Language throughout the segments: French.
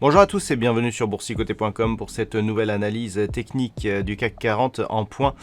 Bonjour à tous et bienvenue sur boursicoté.com pour cette nouvelle analyse technique du CAC 40 en point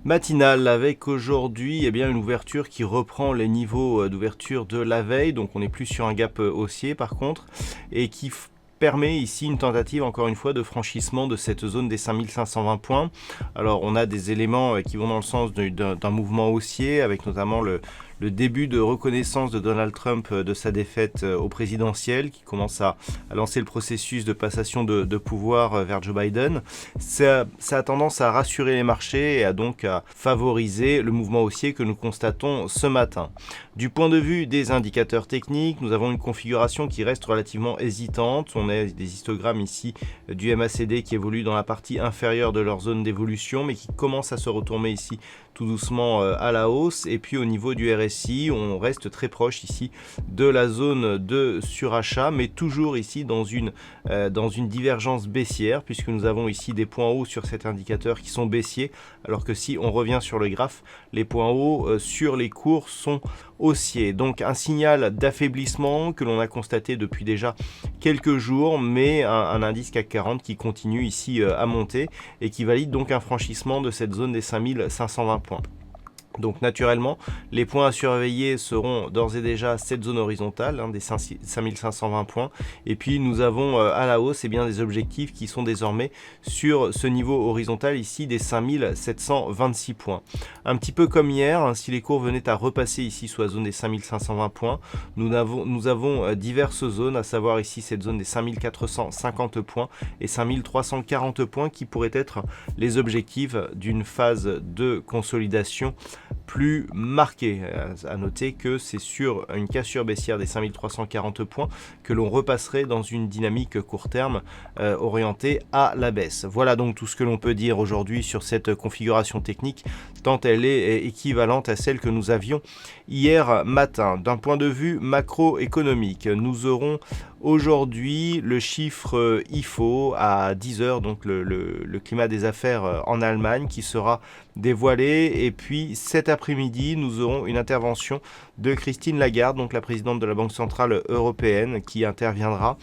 matinal avec aujourd'hui une ouverture qui reprend les niveaux d'ouverture de la veille. Donc on n'est plus sur un gap haussier par contre et qui permet ici une tentative encore une fois de franchissement de cette zone des 5520 points. Alors on a des éléments qui vont dans le sens d'un mouvement haussier avec notamment le début de reconnaissance de Donald Trump de sa défaite au présidentiel qui commence à lancer le processus de passation de pouvoir vers Joe Biden. Ça a tendance à rassurer les marchés et donc à favoriser le mouvement haussier que nous constatons ce matin. Du point de vue des indicateurs techniques, nous avons une configuration qui reste relativement hésitante. On a des histogrammes ici du MACD qui évoluent dans la partie inférieure de leur zone d'évolution mais qui commencent à se retourner ici tout doucement à la hausse. Et puis au niveau du RSI, on reste très proche ici de la zone de surachat, mais toujours ici dans une divergence baissière, puisque nous avons ici des points hauts sur cet indicateur qui sont baissiers, alors que si on revient sur le graphe, les points hauts sur les cours sont haussiers. Donc un signal d'affaiblissement que l'on a constaté depuis déjà quelques jours, mais un indice CAC 40 qui continue ici à monter et qui valide donc un franchissement de cette zone des 5520 points. Donc naturellement, les points à surveiller seront d'ores et déjà cette zone horizontale des 5520 points. Et puis nous avons à la hausse des objectifs qui sont désormais sur ce niveau horizontal ici des 5726 points. Un petit peu comme hier, si les cours venaient à repasser ici sous la zone des 5520 points, nous avons diverses zones, à savoir ici cette zone des 5450 points et 5340 points qui pourraient être les objectifs d'une phase de consolidation plus marqué. À noter que c'est sur une cassure baissière des 5340 points que l'on repasserait dans une dynamique court terme orientée à la baisse. Voilà donc tout ce que l'on peut dire aujourd'hui sur cette configuration technique, tant elle est équivalente à celle que nous avions hier matin. D'un point de vue macroéconomique, nous aurons aujourd'hui le chiffre IFO à 10h, donc le climat des affaires en Allemagne qui sera dévoilé. Et puis cet après-midi, nous aurons une intervention de Christine Lagarde, donc la présidente de la Banque Centrale Européenne, qui interviendra,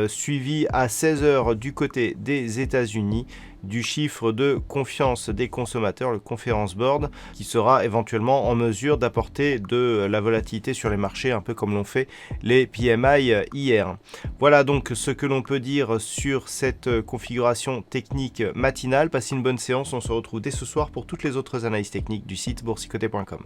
suivie à 16h du côté des États-Unis du chiffre de confiance des consommateurs, le Conference Board, qui sera éventuellement en mesure d'apporter de la volatilité sur les marchés, un peu comme l'ont fait les PMI hier. Voilà donc ce que l'on peut dire sur cette configuration technique matinale. Passez une bonne séance, on se retrouve dès ce soir pour toutes les autres analyses techniques du site boursicoté.com.